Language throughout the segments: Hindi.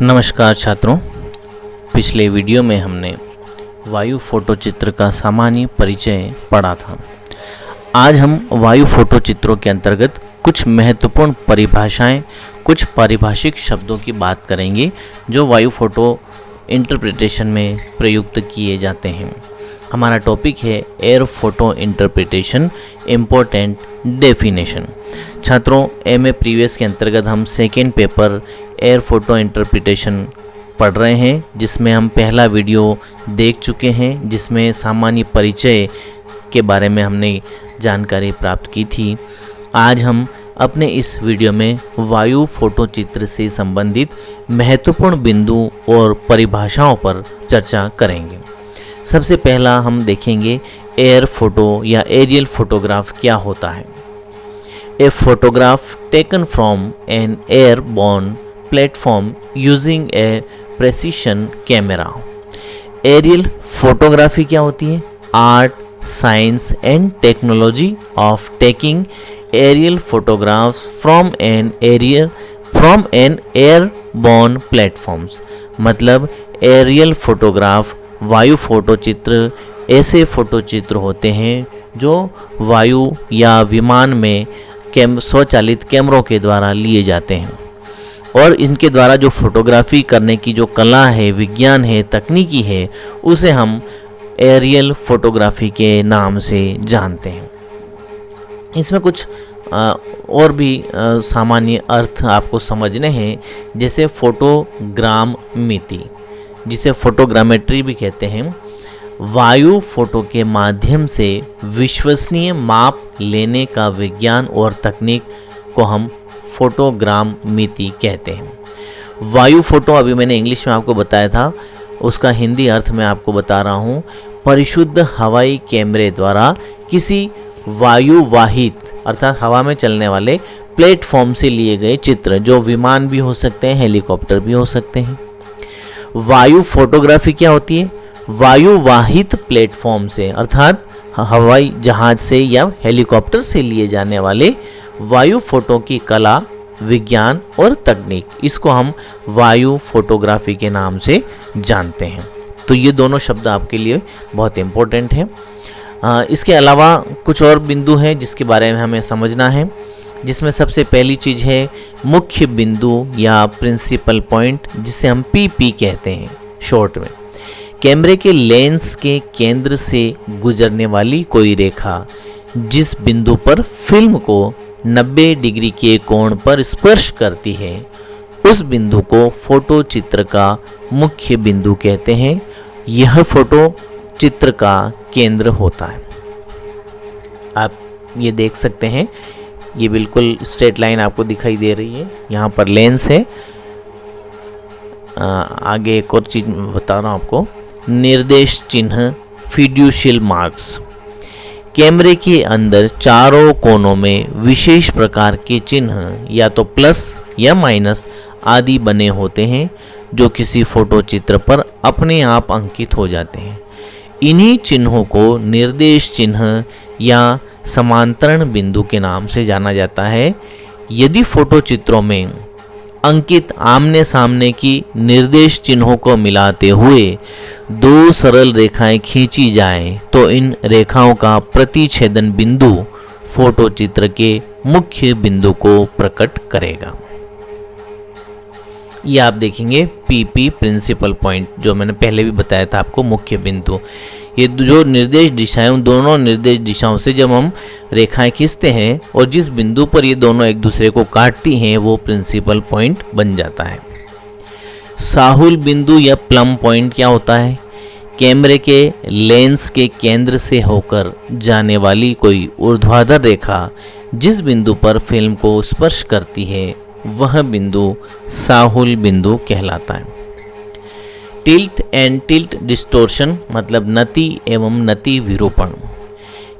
नमस्कार छात्रों, पिछले वीडियो में हमने वायु फोटो चित्र का सामान्य परिचय पढ़ा था। आज हम वायु फोटो चित्रों के अंतर्गत कुछ महत्वपूर्ण परिभाषाएं, कुछ पारिभाषिक शब्दों की बात करेंगे जो वायु फोटो इंटरप्रिटेशन में प्रयुक्त किए जाते हैं। हमारा टॉपिक है air photo interpretation important definition. छात्रों, एमए प्रीवियस के अंतर्गत हम second paper air photo interpretation पढ़ रहे हैं, जिसमें हम पहला वीडियो देख चुके हैं, जिसमें सामान्य परिचय के बारे में हमने जानकारी प्राप्त की थी। आज हम अपने इस वीडियो में वायु फोटो चित्र से संबंधित महत्वपूर्ण बिंदु और परिभाषाओं पर चर्चा करेंगे। सबसे पहला हम देखेंगे एयर फोटो या एरियल फोटोग्राफ क्या होता है। A photograph taken from an airborne platform using a precision camera. Aerial photography क्या होती है? Art, science and technology of taking aerial photographs from an airborne platforms. मतलब एरियल फोटोग्राफ वायु फोटो चित्र ऐसे फोटो चित्र होते हैं जो वायु या विमान में स्वचालित कैमरों के द्वारा लिए जाते हैं, और इनके द्वारा जो फोटोग्राफी करने की जो कला है, विज्ञान है, तकनीकी है, उसे हम एरियल फोटोग्राफी के नाम से जानते हैं। इसमें कुछ और भी सामान्य अर्थ आपको समझने हैं, जैसे फोटोग्रामेट्री, जिसे फोटोग्रामेट्री भी कहते हैं। वायु फोटो के माध्यम से विश्वसनीय माप लेने का विज्ञान और तकनीक को हम फोटोग्रामेट्री कहते हैं। वायु फोटो अभी मैंने इंग्लिश में आपको बताया था, उसका हिंदी अर्थ मैं आपको बता रहा हूँ। परिशुद्ध हवाई कैमरे द्वारा किसी वायुवाहित अर्थात हवा में चलने वाले प्लेटफॉर्म से लिए गए चित्र, जो विमान भी हो सकते हैं, हेलीकॉप्टर भी हो सकते हैं। वायु फोटोग्राफी क्या होती है? वायुवाहित प्लेटफॉर्म से अर्थात हवाई जहाज से या हेलीकॉप्टर से लिए जाने वाले वायु फोटो की कला, विज्ञान और तकनीक, इसको हम वायु फोटोग्राफी के नाम से जानते हैं। तो ये दोनों शब्द आपके लिए बहुत इम्पोर्टेंट हैं। इसके अलावा कुछ और बिंदु हैं जिसके बारे में हमें समझना है, जिसमें सबसे पहली चीज़ है मुख्य बिंदु या प्रिंसिपल पॉइंट, जिसे हम पीपी कहते हैं शॉर्ट में। कैमरे के लेंस के केंद्र से गुजरने वाली कोई रेखा जिस बिंदु पर फिल्म को 90 डिग्री के कोण पर स्पर्श करती है, उस बिंदु को फोटो चित्र का मुख्य बिंदु कहते हैं। यह फोटो चित्र का केंद्र होता है। आप ये देख सकते हैं, ये बिल्कुल स्ट्रेट लाइन आपको दिखाई दे रही है। यहाँ पर लेंस है। आगे एक और चीज़ बता रहा हूँ आपको, निर्देश चिन्ह फिड्यूशियल मार्क्स। कैमरे के अंदर चारों कोनों में विशेष प्रकार के चिन्ह या तो प्लस या माइनस आदि बने होते हैं, जो किसी फोटो चित्र पर अपने आप अंकित हो जाते हैं। इन्हीं चिन्हों को निर्देश चिन्ह या समांतरण बिंदु के नाम से जाना जाता है। यदि फोटो चित्रों में अंकित आमने सामने की निर्देश चिन्हों को मिलाते हुए दो सरल रेखाएं खींची जाएं, तो इन रेखाओं का प्रतिच्छेदन बिंदु फोटो चित्र के मुख्य बिंदु को प्रकट करेगा। ये आप देखेंगे पीपी प्रिंसिपल पॉइंट, जो मैंने पहले भी बताया था आपको, मुख्य बिंदु। ये जो निर्देश दिशाएं, उन दोनों निर्देश दिशाओं से जब हम रेखाएं खींचते हैं और जिस बिंदु पर ये दोनों एक दूसरे को काटती हैं, वो प्रिंसिपल पॉइंट बन जाता है। साहुल बिंदु या प्लम पॉइंट क्या होता है? कैमरे के लेंस के केंद्र से होकर जाने वाली कोई ऊर्ध्वाधर रेखा जिस बिंदु पर फिल्म को स्पर्श करती है, वह बिंदु साहुल बिंदु कहलाता है। टिल्ट एंड टिल्ट डिस्टोर्शन मतलब नति एवं नति विरूपण।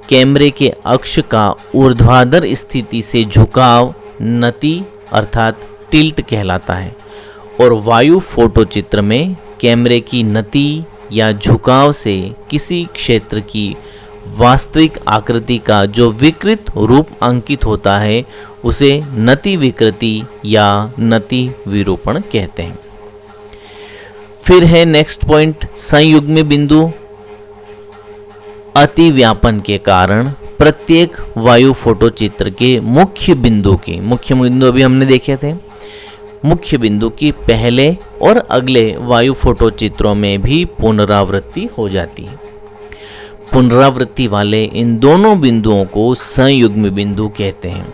कैमरे के अक्ष का ऊर्ध्वाधर स्थिति से झुकाव नति अर्थात टिल्ट कहलाता है, और वायु फोटो चित्र में कैमरे की नति या झुकाव से किसी क्षेत्र की वास्तविक आकृति का जो विकृत रूप अंकित होता है, उसे नति विकृति या नति विरूपण कहते हैं। फिर है नेक्स्ट पॉइंट संयुग्मी बिंदु। अतिव्यापन के कारण प्रत्येक वायु फोटो चित्र के मुख्य बिंदु अभी हमने देखे थे, मुख्य बिंदु की पहले और अगले वायु फोटो चित्रों में भी पुनरावृत्ति हो जाती है। पुनरावृत्ति वाले इन दोनों बिंदुओं को संयुग्मी बिंदु कहते हैं।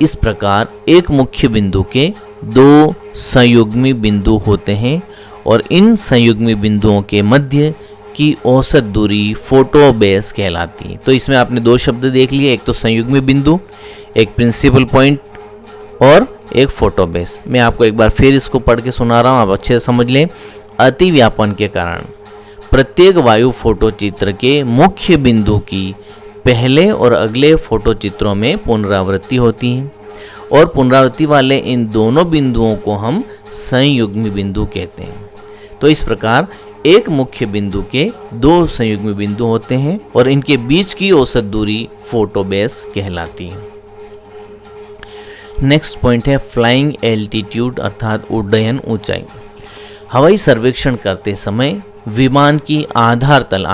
इस प्रकार एक मुख्य बिंदु के दो संयुग्मी बिंदु होते हैं और इन संयुग्मी बिंदुओं के मध्य की औसत दूरी फोटो बेस कहलाती है। तो इसमें आपने दो शब्द देख लिए, एक तो संयुग्मी बिंदु, एक प्रिंसिपल पॉइंट और एक फोटो बेस। मैं आपको एक बार फिर इसको पढ़ के सुना रहा हूँ, आप अच्छे से समझ लें। अतिव्यापन के कारण प्रत्येक वायु फोटो चित्र के मुख्य बिंदु की पहले और अगले फोटो चित्रों में पुनरावृत्ति होती है और पुनरावृत्ति वाले इन दोनों बिंदुओं को हम संयुग्मी बिंदु कहते हैं। तो इस प्रकार एक मुख्य बिंदु के दो संयुग्मी बिंदु होते हैं और इनके बीच की औसत दूरी फोटो बेस कहलाती है। नेक्स्ट पॉइंट है फ्लाइंग एल्टीट्यूड अर्थात उड्डयन ऊंचाई। हवाई सर्वेक्षण करते समय विमान की आधार तल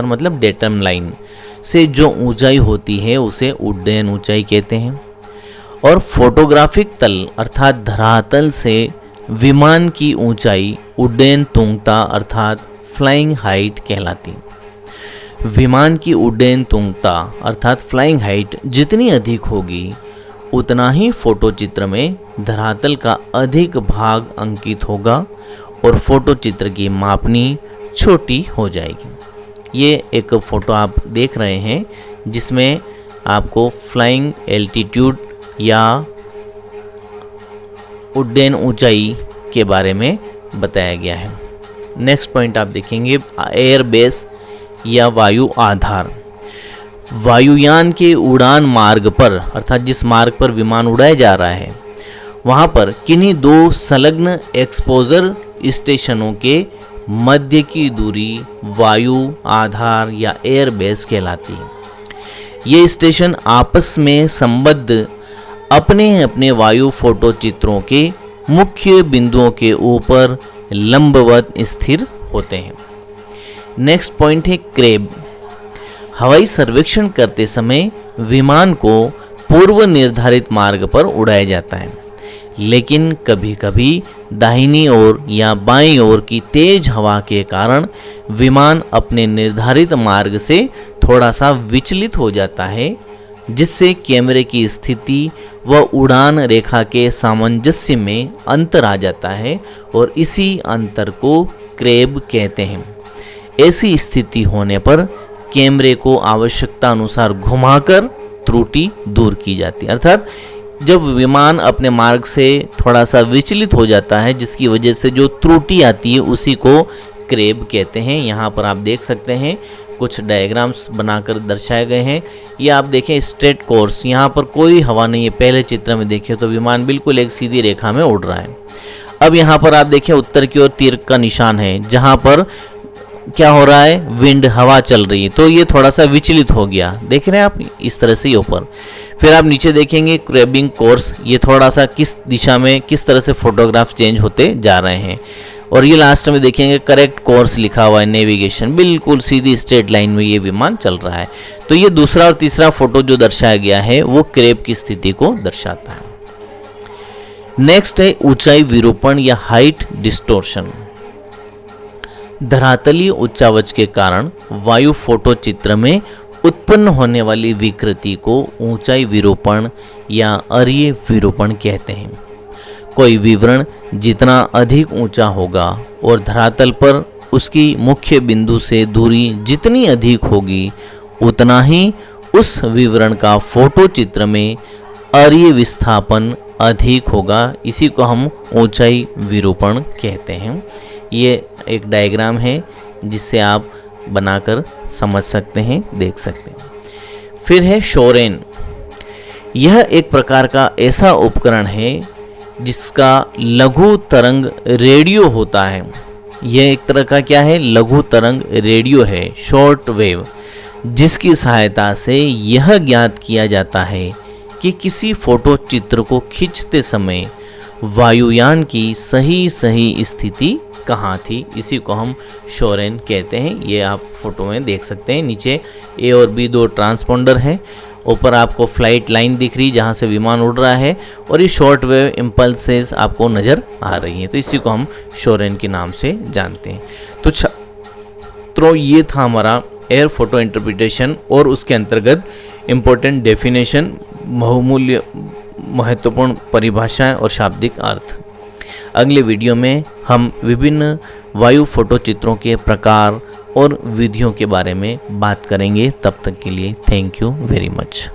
मतलब डेटम लाइन से जो ऊंचाई होती है उसे उड्डयन ऊंचाई कहते हैं और फोटोग्राफिक तल अर्थात धरातल से विमान की ऊंचाई उड्डयन तुंगता अर्थात फ्लाइंग हाइट कहलाती। विमान की उड्डयन तुंगता अर्थात फ्लाइंग हाइट जितनी अधिक होगी उतना ही फोटो चित्र में धरातल का अधिक भाग अंकित होगा और फोटो चित्र की मापनी छोटी हो जाएगी। ये एक फ़ोटो आप देख रहे हैं जिसमें आपको फ्लाइंग एल्टीट्यूड या उड्डयन ऊंचाई के बारे में बताया गया है। नेक्स्ट पॉइंट आप देखेंगे एयर बेस या वायु आधार। वायुयान के उड़ान मार्ग पर अर्थात जिस मार्ग पर विमान उड़ाया जा रहा है वहाँ पर किन्हीं दो संलग्न एक्सपोजर स्टेशनों के मध्य की दूरी वायु आधार या एयर बेस कहलाती है। ये स्टेशन आपस में संबद्ध अपने अपने वायु फोटो चित्रों के मुख्य बिंदुओं के ऊपर लंबवत स्थिर होते हैं। नेक्स्ट पॉइंट है क्रेब। हवाई सर्वेक्षण करते समय विमान को पूर्व निर्धारित मार्ग पर उड़ाया जाता है, लेकिन कभी कभी दाहिनी ओर या बाईं ओर की तेज हवा के कारण विमान अपने निर्धारित मार्ग से थोड़ा सा विचलित हो जाता है, जिससे कैमरे की स्थिति व उड़ान रेखा के सामंजस्य में अंतर आ जाता है और इसी अंतर को क्रेब कहते हैं। ऐसी स्थिति होने पर कैमरे को आवश्यकता अनुसार घुमाकर त्रुटि दूर की जाती है। अर्थात जब विमान अपने मार्ग से थोड़ा सा विचलित हो जाता है जिसकी वजह से जो त्रुटि आती है उसी को क्रेब कहते हैं। यहाँ पर आप देख सकते हैं कुछ डायग्राम्स बनाकर दर्शाए गए हैं। ये आप देखें स्ट्रेट कोर्स, यहाँ पर कोई हवा नहीं है। पहले चित्र में देखें तो विमान बिल्कुल एक सीधी रेखा में उड़ रहा है। अब यहाँ पर आप देखें उत्तर की ओर तीर का निशान है जहाँ पर क्या हो रहा है, विंड हवा चल रही है, तो ये थोड़ा सा विचलित हो गया। देख रहे हैं आप इस तरह से ऊपर। फिर आप नीचे देखेंगे क्रेबिंग कोर्स, ये थोड़ा सा किस दिशा में किस तरह से फोटोग्राफ चेंज होते जा रहे हैं। और ये लास्ट में देखेंगे करेक्ट कोर्स लिखा हुआ है, नेविगेशन, बिल्कुल सीधी स्ट्रेट लाइन में ये विमान चल रहा है। तो ये दूसरा और तीसरा फोटो जो दर्शाया गया है वो क्रेब की स्थिति को दर्शाता है। नेक्स्ट है ऊंचाई विरूपण या हाइट डिस्टोर्शन। धरातलीय उच्चावच के कारण वायु फोटो चित्र में उत्पन्न होने वाली विकृति को ऊंचाई विरूपण या अरीय विरूपण कहते हैं। कोई विवरण जितना अधिक ऊंचा होगा और धरातल पर उसकी मुख्य बिंदु से दूरी जितनी अधिक होगी उतना ही उस विवरण का फोटो चित्र में अरीय विस्थापन अधिक होगा। इसी को हम ऊंचाई विरूपण कहते हैं। ये एक डायग्राम है जिससे आप बनाकर समझ सकते हैं, देख सकते हैं। फिर है शोरेन। यह एक प्रकार का ऐसा उपकरण है जिसका लघु तरंग रेडियो होता है। यह एक तरह का क्या है, लघु तरंग रेडियो है, शॉर्ट वेव, जिसकी सहायता से यह ज्ञात किया जाता है कि किसी फोटो चित्र को खींचते समय वायुयान की सही स्थिति कहाँ थी, इसी को हम शोरेन कहते हैं। ये आप फोटो में देख सकते हैं। नीचे ए और बी 2 ट्रांसपोंडर हैं, ऊपर आपको फ्लाइट लाइन दिख रही जहाँ से विमान उड़ रहा है, और ये शॉर्ट वेव इम्पल्सेस आपको नज़र आ रही हैं। तो इसी को हम शोरेन के नाम से जानते हैं। तो छात्रों, ये था हमारा एयर फोटो इंटरप्रिटेशन और उसके अंतर्गत इम्पोर्टेंट डेफिनेशन, बहुमूल्य महत्वपूर्ण परिभाषाएं और शाब्दिक अर्थ। अगले वीडियो में हम विभिन्न वायु फोटो चित्रों के प्रकार और विधियों के बारे में बात करेंगे। तब तक के लिए थैंक यू वेरी मच।